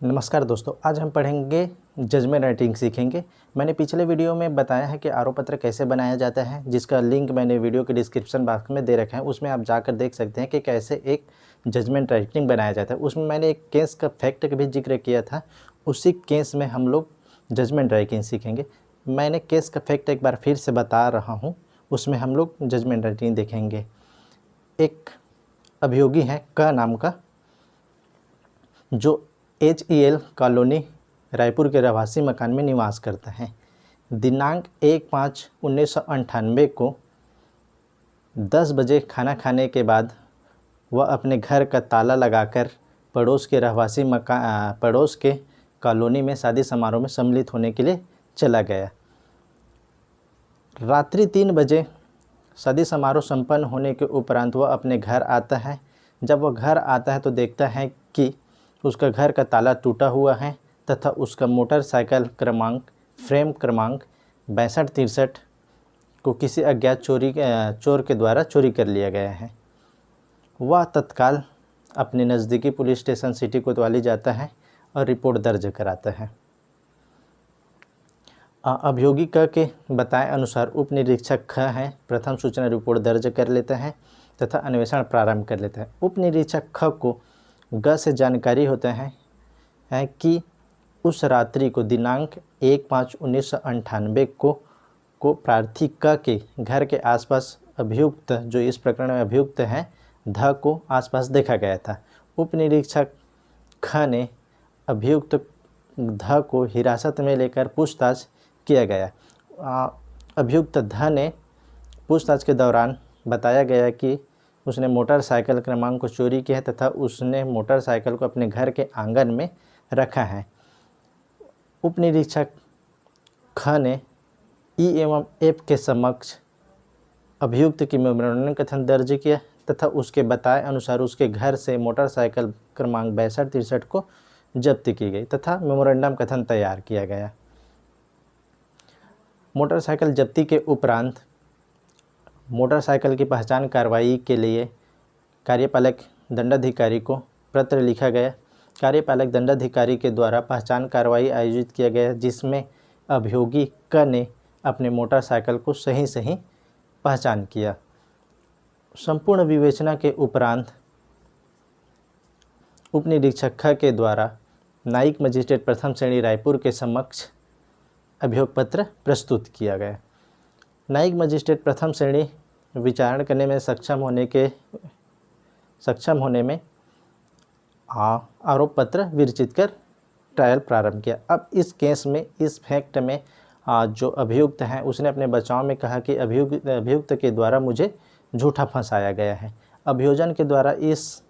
नमस्कार दोस्तों, आज हम पढ़ेंगे जजमेंट राइटिंग सीखेंगे। मैंने पिछले वीडियो में बताया है कि आरोप पत्र कैसे बनाया जाता है, जिसका लिंक मैंने वीडियो के डिस्क्रिप्शन बॉक्स में दे रखा है। उसमें आप जाकर देख सकते हैं कि कैसे एक जजमेंट राइटिंग बनाया जाता है। उसमें मैंने एक केस का फैक्ट का भी जिक्र किया था, उसी केस में हम लोग जजमेंट राइटिंग सीखेंगे। मैंने केस का फैक्ट एक बार फिर से बता रहा हूँ, उसमें हम लोग जजमेंट राइटिंग देखेंगे। एक अभियोगी है क नाम का, जो HEL कॉलोनी रायपुर के रहवासी मकान में निवास करता है। दिनांक 1/5/1998 को 10 बजे खाना खाने के बाद वह अपने घर का ताला लगाकर पड़ोस के कॉलोनी में शादी समारोह में सम्मिलित होने के लिए चला गया। रात्रि 3 बजे शादी समारोह संपन्न होने के उपरांत वह अपने घर आता है। जब वह घर आता है तो देखता है कि उसका घर का ताला टूटा हुआ है तथा उसका मोटरसाइकिल फ्रेम क्रमांक 6263 को किसी अज्ञात चोर के द्वारा चोरी कर लिया गया है। वह तत्काल अपने नज़दीकी पुलिस स्टेशन सिटी कोतवाली जाता है और रिपोर्ट दर्ज कराता है। अभियोगी क के बताए अनुसार उप निरीक्षक ख है प्रथम सूचना रिपोर्ट दर्ज कर लेता है तथा अन्वेषण प्रारंभ कर लेता है। उप निरीक्षक ख को ग से जानकारी होता है कि उस रात्रि को दिनांक 1/5/1998 को प्रार्थी क के घर के आसपास अभियुक्त, जो इस प्रकरण में अभियुक्त है, ध को आसपास देखा गया था। उप निरीक्षक ख ने अभियुक्त ध को हिरासत में लेकर पूछताछ किया गया। अभियुक्त ध ने पूछताछ के दौरान बताया गया कि उसने मोटरसाइकिल क्रमांक को चोरी किया है तथा उसने मोटरसाइकिल को अपने घर के आंगन में रखा है। उप निरीक्षक ख ने ई एवं एफ के समक्ष अभियुक्त की मेमोरेंडम कथन दर्ज किया तथा उसके बताए अनुसार उसके घर से मोटरसाइकिल क्रमांक 6263 को जब्त की गई तथा मेमोरेंडम कथन तैयार किया गया। मोटरसाइकिल जब्ती के उपरांत मोटरसाइकिल की पहचान कार्रवाई के लिए कार्यपालक दंडाधिकारी को पत्र लिखा गया। कार्यपालक दंडाधिकारी के द्वारा पहचान कार्रवाई आयोजित किया गया, जिसमें अभियोगी क ने अपने मोटरसाइकिल को सही पहचान किया। संपूर्ण विवेचना के उपरांत उप निरीक्षक ख के द्वारा न्यायिक मजिस्ट्रेट प्रथम श्रेणी रायपुर के समक्ष अभियोग पत्र प्रस्तुत किया गया। न्यायिक मजिस्ट्रेट प्रथम श्रेणी विचारण करने में सक्षम होने में आरोप पत्र विरचित कर ट्रायल प्रारंभ किया। अब इस केस में, इस फैक्ट में जो अभियुक्त हैं उसने अपने बचाव में कहा कि अभियुक्त के द्वारा मुझे झूठा फंसाया गया है। अभियोजन के द्वारा इस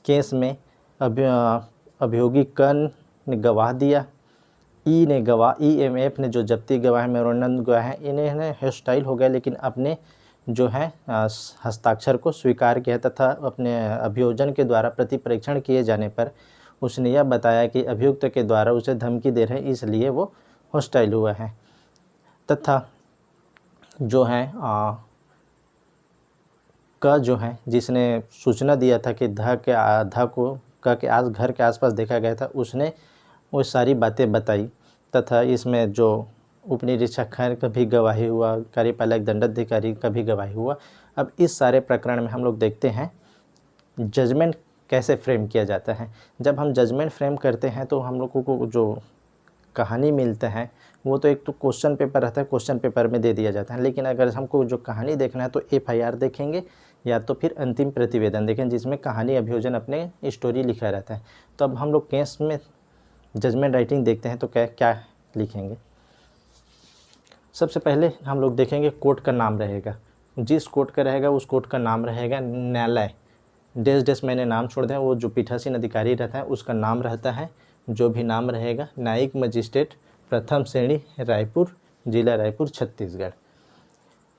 केस में अभियोगी क ने गवाह दिया, EMF ने जो जब्ती गवाह है, मेमोरेंडम गवाह है, इन्हें हॉस्टाइल हो गया, लेकिन अपने जो है हस्ताक्षर को स्वीकार किया तथा अपने अभियोजन के द्वारा प्रति परीक्षण किए जाने पर उसने यह बताया कि अभियुक्त के द्वारा उसे धमकी दे रहे हैं, इसलिए वो हॉस्टाइल हुआ है। तथा जो है क जो है जिसने सूचना दिया था कि ध को क के घर के आसपास देखा गया था, उसने वो सारी बातें बताई तथा इसमें जो उप निरीक्षक ख का भी गवाही हुआ, कार्यपालक दंडाधिकारी का भी गवाही हुआ। अब इस सारे प्रकरण में हम लोग देखते हैं जजमेंट कैसे फ्रेम किया जाता है। जब हम जजमेंट फ्रेम करते हैं तो हम लोगों को जो कहानी मिलता है वो तो एक तो क्वेश्चन पेपर रहता है, क्वेश्चन पेपर में दे दिया जाता है, लेकिन अगर हमको जो कहानी देखना है तो FIR देखेंगे या तो फिर अंतिम प्रतिवेदन देखें, जिसमें कहानी अभियोजन अपने स्टोरी लिखा रहता है। तो अब हम लोग केस में जजमेंट राइटिंग देखते हैं तो क्या लिखेंगे। सबसे पहले हम लोग देखेंगे कोर्ट का नाम रहेगा, जिस कोर्ट का रहेगा उस कोर्ट का नाम रहेगा न्यायालय डैश मैंने नाम छोड़ दिया, वो जो पीठासीन अधिकारी रहता है उसका नाम रहता है, जो भी नाम रहेगा न्यायिक मजिस्ट्रेट प्रथम श्रेणी रायपुर, जिला रायपुर, छत्तीसगढ़।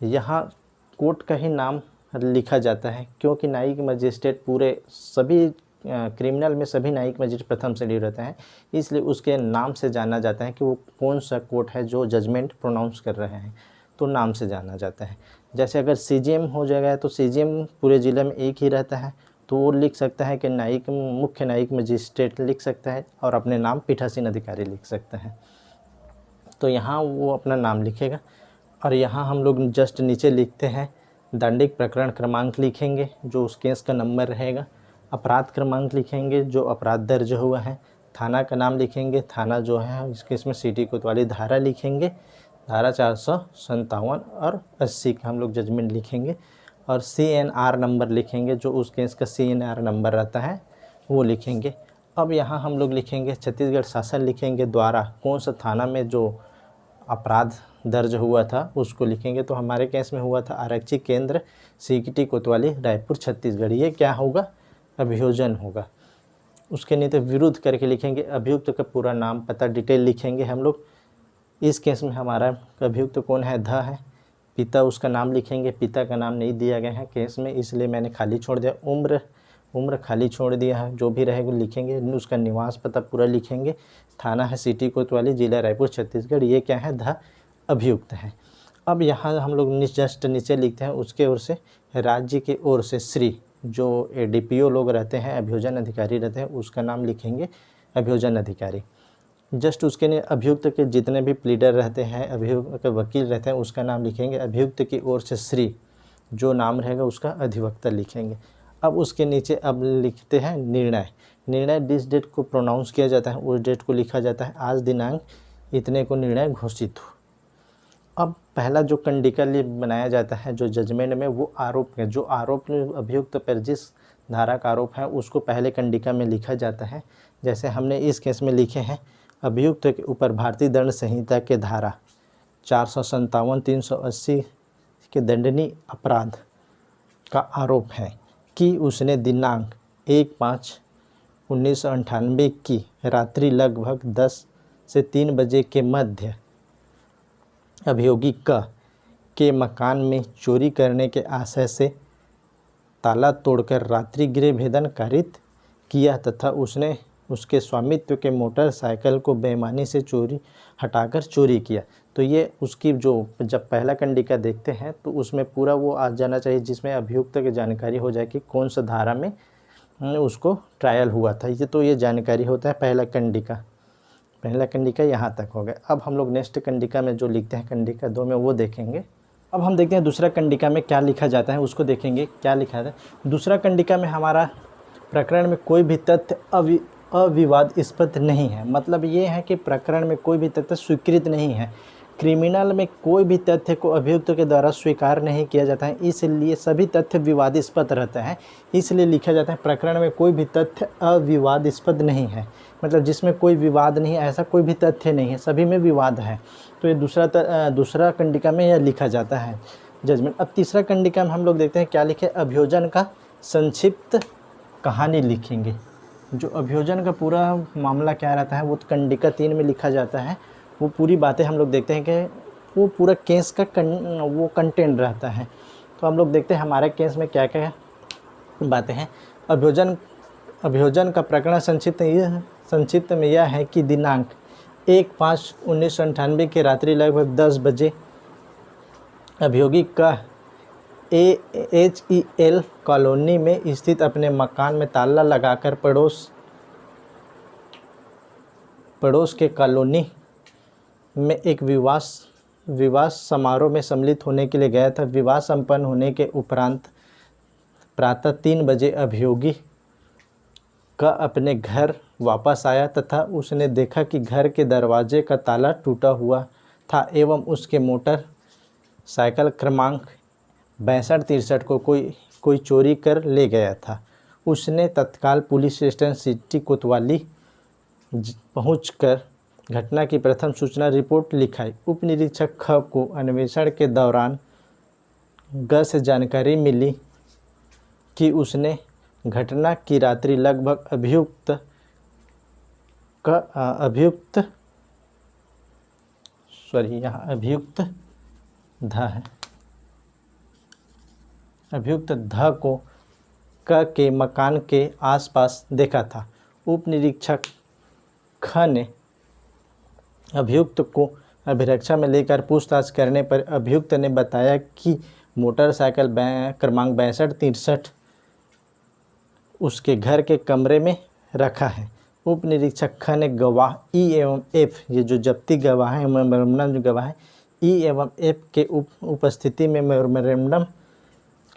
यहाँ कोर्ट का ही नाम लिखा जाता है क्योंकि न्यायिक मजिस्ट्रेट पूरे सभी क्रिमिनल में सभी न्यायिक मजिस्ट्रेट प्रथम श्रेणी रहते हैं, इसलिए उसके नाम से जाना जाता है कि वो कौन सा कोर्ट है जो जजमेंट प्रोनाउंस कर रहे हैं, तो नाम से जाना जाता है। जैसे अगर CGM हो जाएगा तो CGM पूरे ज़िले में एक ही रहता है, तो वो लिख सकता है कि न्यायिक मुख्य न्यायिक मजिस्ट्रेट लिख सकता है और अपने नाम पीठासीन अधिकारी लिख सकता है। तो यहाँ वो अपना नाम लिखेगा और यहाँ हम लोग जस्ट नीचे लिखते हैं दंडिक प्रकरण क्रमांक लिखेंगे जो उस केस का नंबर रहेगा, अपराध क्रमांक लिखेंगे जो अपराध दर्ज हुआ है, थाना का नाम लिखेंगे, थाना जो है इस केस में सिटी कोतवाली, धारा लिखेंगे, धारा 457 और 80 का हम लोग जजमेंट लिखेंगे और CNR नंबर लिखेंगे जो उस केस का CNR नंबर रहता है वो लिखेंगे। अब यहाँ हम लोग लिखेंगे छत्तीसगढ़ शासन लिखेंगे द्वारा कौन सा थाना में जो अपराध दर्ज हुआ था उसको लिखेंगे। तो हमारे केस में हुआ था आरक्षी केंद्र सिटी कोतवाली रायपुर छत्तीसगढ़। ये क्या होगा? अभियोजन होगा। उसके नीचे विरुद्ध करके लिखेंगे, अभियुक्त का पूरा नाम पता डिटेल लिखेंगे हम लोग। इस केस में हमारा अभियुक्त कौन है? ध है। पिता उसका नाम लिखेंगे, पिता का नाम नहीं दिया गया है केस में इसलिए मैंने खाली छोड़ दिया। उम्र खाली छोड़ दिया है, जो भी रहेगा लिखेंगे। उसका निवास पता पूरा लिखेंगे। थाना है सिटी कोतवाली, जिला रायपुर छत्तीसगढ़। ये क्या है? ध अभियुक्त है। अब यहाँ हम लोग जस्ट नीचे लिखते हैं उसके ओर से, राज्य की ओर से श्री, जो ADPO लोग रहते हैं, अभियोजन अधिकारी रहते हैं, उसका नाम लिखेंगे अभियोजन अधिकारी। जस्ट उसके लिए अभियुक्त के जितने भी प्लीडर रहते हैं, अभियुक्त के वकील रहते हैं, उसका नाम लिखेंगे। अभियुक्त की ओर से श्री, जो नाम रहेगा उसका अधिवक्ता लिखेंगे। अब उसके नीचे अब लिखते हैं निर्णय जिस डेट को प्रोनाउंस किया जाता है उस डेट को लिखा जाता है। आज दिनांक इतने को निर्णय घोषित हो। अब पहला जो कंडिका बनाया जाता है जो जजमेंट में, वो आरोप है। जो आरोप अभियुक्त पर जिस धारा का आरोप है उसको पहले कंडिका में लिखा जाता है। जैसे हमने इस केस में लिखे हैं, अभियुक्त के ऊपर भारतीय दंड संहिता के धारा 457, 380 के दंडनीय अपराध का आरोप है कि उसने दिनांक 1/5/1998 की रात्रि लगभग 10 से 3 बजे के मध्य अभियोगी क के मकान में चोरी करने के आशय से ताला तोड़कर रात्रि गृह भेदन कारित किया तथा उसने उसके स्वामित्व के मोटरसाइकिल को बेईमानी से हटाकर चोरी किया। तो ये उसकी जो जब पहला कंडिका देखते हैं तो उसमें पूरा वो आ जाना चाहिए जिसमें अभियुक्त की जानकारी हो जाए कि कौन सा धारा में उसको ट्रायल हुआ था। ये जानकारी होता है पहला कंडिका यहाँ तक हो गया। अब हम लोग नेक्स्ट कंडिका में जो लिखते हैं कंडिका 2 में वो देखेंगे। अब हम देखते हैं दूसरा कंडिका में क्या लिखा जाता है, उसको देखेंगे क्या लिखा है। दूसरा कंडिका में हमारा प्रकरण में कोई भी तथ्य अविवादास्पद नहीं है। मतलब ये है कि प्रकरण में कोई भी तथ्य स्वीकृत नहीं है। क्रिमिनल में कोई भी तथ्य को अभियुक्त के द्वारा स्वीकार नहीं किया जाता है, इसलिए सभी तथ्य विवादास्पद रहते हैं। इसलिए लिखा जाता है प्रकरण में कोई भी तथ्य अविवादास्पद नहीं है। मतलब जिसमें कोई विवाद नहीं है, ऐसा कोई भी तथ्य नहीं है, सभी में विवाद है। तो ये दूसरा कंडिका में यह लिखा जाता है जजमेंट। अब तीसरा कंडिका में हम लोग देखते हैं क्या लिखे, अभियोजन का संक्षिप्त कहानी लिखेंगे। जो अभियोजन का पूरा मामला क्या रहता है वो कंडिका 3 में लिखा जाता है। वो पूरी बातें हम लोग देखते हैं कि वो पूरा केस का वो कंटेंट रहता है। तो हम लोग देखते हैं हमारे केस में क्या क्या बातें हैं। अभियोजन का प्रकरण संक्षिप्त में यह है कि दिनांक 1/5/1998 के रात्रि लगभग 10 बजे अभियोगी का AHEL कॉलोनी में स्थित अपने मकान में ताला लगाकर पड़ोस के कॉलोनी में एक विवाह समारोह में सम्मिलित होने के लिए गया था। विवाह संपन्न होने के उपरांत प्रातः 3 बजे अभियोगी का अपने घर वापस आया तथा उसने देखा कि घर के दरवाजे का ताला टूटा हुआ था एवं उसके मोटर साइकिल क्रमांक 6263 को कोई चोरी कर ले गया था। उसने तत्काल पुलिस स्टेशन सिटी कोतवाली पहुंचकर घटना की प्रथम सूचना रिपोर्ट लिखाई। उप निरीक्षक ख को अन्वेषण के दौरान ग से जानकारी मिली कि उसने घटना की रात्रि लगभग अभियुक्त ध को क के मकान के आसपास देखा था। उप निरीक्षक ख ने अभियुक्त को अभिरक्षा में लेकर पूछताछ करने पर अभियुक्त ने बताया कि मोटरसाइकिल क्रमांक 6263 उसके घर के कमरे में रखा है। उप निरीक्षक ख ने गवाह ई एवं एफ, ये जो जब्ती गवाह है, मेमोरेंडम जो गवाह है, ई एवं एफ के उपस्थिति में मेमोरेंडम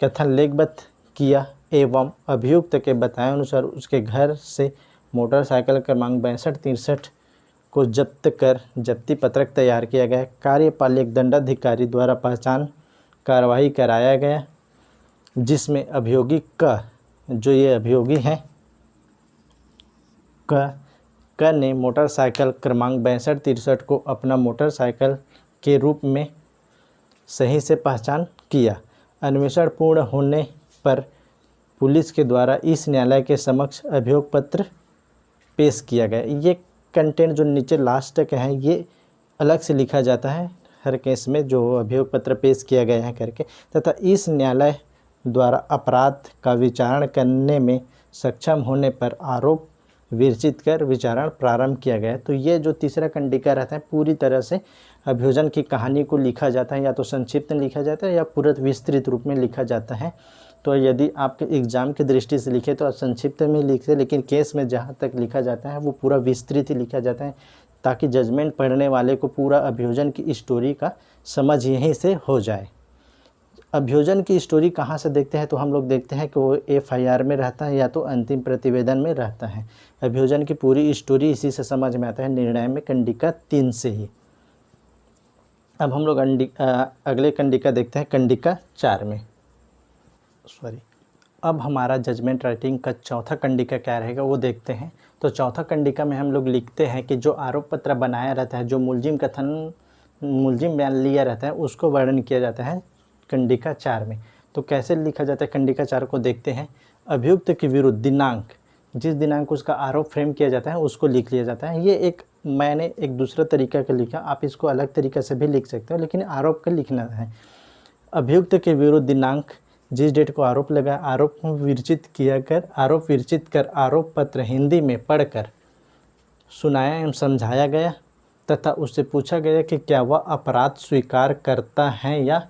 कथन लेखबद्ध किया एवं अभियुक्त के बताए अनुसार उसके घर से मोटरसाइकिल क्रमांक 6263 को जब्त कर जब्ती पत्रक तैयार किया गया। कार्यपालक दंडाधिकारी द्वारा पहचान कार्रवाई कराया गया, जिसमें अभियोगी का, जो ये अभियोगी हैं, क ने मोटरसाइकिल क्रमांक 6263 को अपना मोटरसाइकिल के रूप में सही से पहचान किया। अन्वेषण पूर्ण होने पर पुलिस के द्वारा इस न्यायालय के समक्ष अभियोग पत्र पेश किया गया। ये कंटेंट जो नीचे लास्ट तक है ये अलग से लिखा जाता है हर केस में, जो अभियोग पत्र पेश किया गया है करके, तथा इस न्यायालय द्वारा अपराध का विचारण करने में सक्षम होने पर आरोप विरचित कर विचारण प्रारंभ किया गया। तो ये जो तीसरा कंडिका रहता है पूरी तरह से अभियोजन की कहानी को लिखा जाता है, या तो संक्षिप्त में लिखा जाता है या पूरा विस्तृत रूप में लिखा जाता है। तो यदि आपके एग्ज़ाम की दृष्टि से लिखे तो संक्षिप्त में लिखते, लेकिन केस में जहाँ तक लिखा जाता है वो पूरा विस्तृत ही लिखा जाता है, ताकि जजमेंट पढ़ने वाले को पूरा अभियोजन की स्टोरी का समझ यहीं से हो जाए। अभियोजन की स्टोरी कहाँ से देखते हैं, तो हम लोग देखते हैं कि वो एफआईआर में रहता है या तो अंतिम प्रतिवेदन में रहता है। अभियोजन की पूरी स्टोरी इसी से समझ में आता है, निर्णय में कंडिका 3 से ही। अब हम लोग अगले कंडिका देखते हैं, कंडिका 4 में। अब हमारा जजमेंट राइटिंग का चौथा कंडिका क्या रहेगा वो देखते हैं। तो चौथा कंडिका में हम लोग लिखते हैं कि जो आरोप पत्र बनाया रहता है, जो मुलजिम बयान लिया रहता है, उसको वर्णन किया जाता है कंडिका 4 में। तो कैसे लिखा जाता है कंडिका 4 को देखते हैं। अभियुक्त के विरुद्ध दिनांक, जिस दिनांक को उसका आरोप फ्रेम किया जाता है उसको लिख लिया जाता है। ये मैंने एक दूसरा तरीका का लिखा, आप इसको अलग तरीके से भी लिख सकते हो, लेकिन आरोप का लिखना है। अभियुक्त के विरुद्ध दिनांक, जिस डेट को आरोप लगा, आरोप विरचित कर आरोप पत्र हिंदी में पढ़कर सुनाया एवं समझाया गया तथा उससे पूछा गया कि क्या वह अपराध स्वीकार करता है या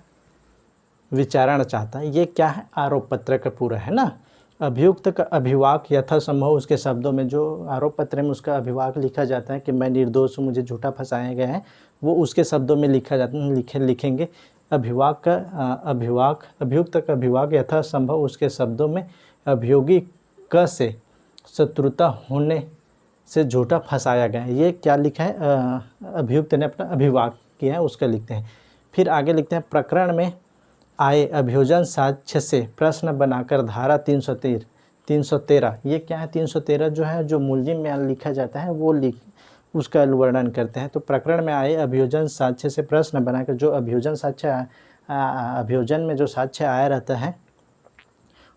विचारण चाहता है। ये क्या है, आरोप पत्र का पूरा है ना। अभियुक्त का अभिवाक यथासंभव, उसके शब्दों में जो आरोप पत्र में उसका अभिवाक लिखा जाता है कि मैं निर्दोष हूँ, मुझे झूठा फंसाया गया है, वो उसके शब्दों में लिखा जाता है, लिखेंगे। अभियुक्त का अभिवाक यथासंभव, उसके शब्दों में अभियोगी क से शत्रुता होने से झूठा फंसाया गया है। ये क्या लिखा है, अभियुक्त ने अपना अभिवाक किया है उसका लिखते हैं। फिर आगे लिखते हैं, प्रकरण में आए अभियोजन साक्ष्य से प्रश्न बनाकर धारा 313, ये क्या है 313 जो है, जो मुलजिम में लिखा जाता है वो उसका वर्णन करते हैं। तो प्रकरण में आए अभियोजन साक्ष्य से प्रश्न बनाकर, जो अभियोजन में जो साक्ष्य आया रहता है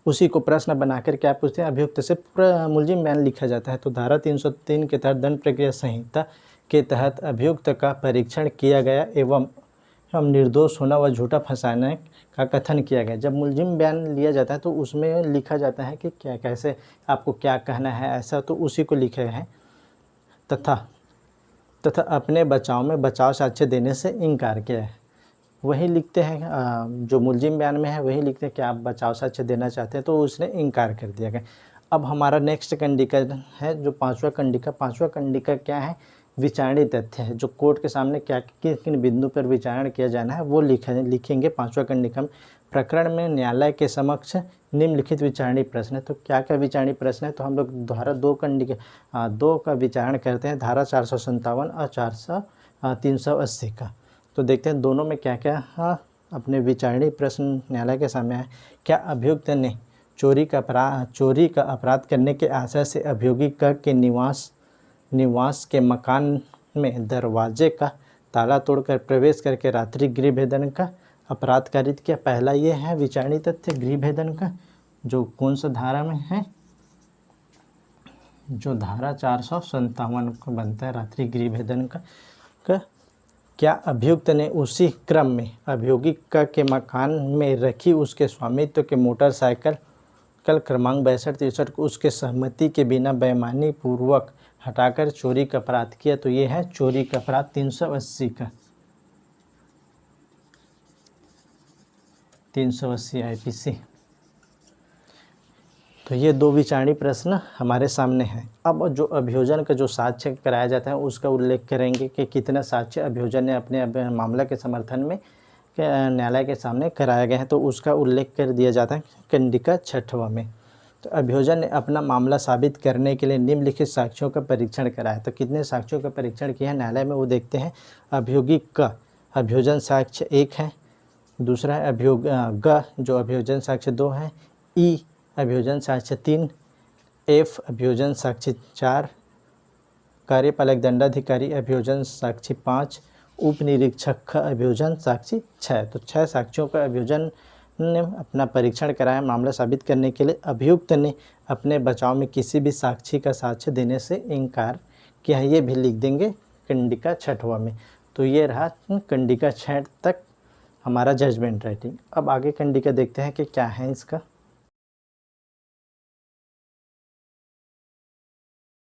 उसी को प्रश्न बनाकर क्या पूछते हैं, अभियुक्त से मुलजिम बयान लिखा जाता है। तो धारा 303 के तहत दंड प्रक्रिया संहिता के तहत अभियुक्त का परीक्षण किया गया एवं हम निर्दोष होना व झूठा फंसाने का कथन किया गया। जब मुलजिम बयान लिया जाता है तो उसमें लिखा जाता है कि क्या, कैसे आपको क्या कहना है, ऐसा तो उसी को लिखे हैं। तथा अपने बचाव में बचाव साक्ष्य देने से इनकार किया है। वही लिखते हैं जो मुलजिम बयान में है, वही लिखते हैं कि आप बचाव साक्ष्य देना चाहते हैं, तो उसने इनकार कर दिया गया। अब हमारा नेक्स्ट कंडिका है जो पाँचवा कंडिका क्या है, विचारणीय तथ्य है। जो कोर्ट के सामने क्या किन बिंदु पर विचारण किया जाना है वो लिखेंगे पाँचवा कंडिका में। प्रकरण में न्यायालय के समक्ष निम्नलिखित विचारणीय प्रश्न है। तो क्या क्या विचारणीय प्रश्न है, तो हम लोग धारा 2 का विचारण करते हैं, धारा 457 और 380 का। तो देखते हैं दोनों में क्या क्या अपने विचारणीय प्रश्न न्यायालय के सामने है। क्या अभियुक्त ने चोरी का अपराध करने के आशय से अभियोगी के निवास के मकान में दरवाजे का ताला तोड़कर प्रवेश करके रात्रि गृह भेदन का अपराध कारित किया। पहला ये है विचारणीय तथ्य गृह भेदन का, जो कौन सा धारा में है, जो धारा 457 को बनता है रात्रि गृह भेदन का। क्या अभियुक्त ने उसी क्रम में अभियोगी के मकान में रखी उसके स्वामित्व के मोटरसाइकिल क्रमांक 6263 को उसके सहमति के बिना बेईमानी पूर्वक हटाकर चोरी का अपराध किया। तो ये है चोरी का अपराध 380 IPC। तो ये दो विचारणीय प्रश्न हमारे सामने हैं। अब जो अभियोजन का जो साक्ष्य कराया जाता है उसका उल्लेख करेंगे कि कितना साक्ष्य अभियोजन ने अपने मामला के समर्थन में न्यायालय के सामने कराया गया है, तो उसका उल्लेख कर दिया जाता है कंडिका 6वां में। तो अभियोजन ने अपना मामला साबित करने के लिए निम्नलिखित साक्ष्यों का परीक्षण कराया। तो कितने साक्ष्यों का परीक्षण किया है न्यायालय में वो देखते हैं। अभियोगी का अभियोजन साक्ष्य 1 है, दूसरा है ग जो अभियोजन साक्ष्य 2 है, ई अभियोजन साक्ष्य 3, एफ अभियोजन साक्ष्य 4, कार्यपालक दंडाधिकारी अभियोजन साक्षी 5, उप निरीक्षक का अभियोजन साक्षी 6। तो 6 साक्ष्यों का अभियोजन ने अपना परीक्षण कराया मामला साबित करने के लिए। अभियुक्त ने अपने बचाव में किसी भी साक्षी का साक्ष्य देने से इनकार किया है, ये भी लिख देंगे कंडिका 6वां में। तो ये रहा कंडिका 6 तक हमारा जजमेंट राइटिंग। अब आगे कंडिका देखते हैं कि क्या है इसका।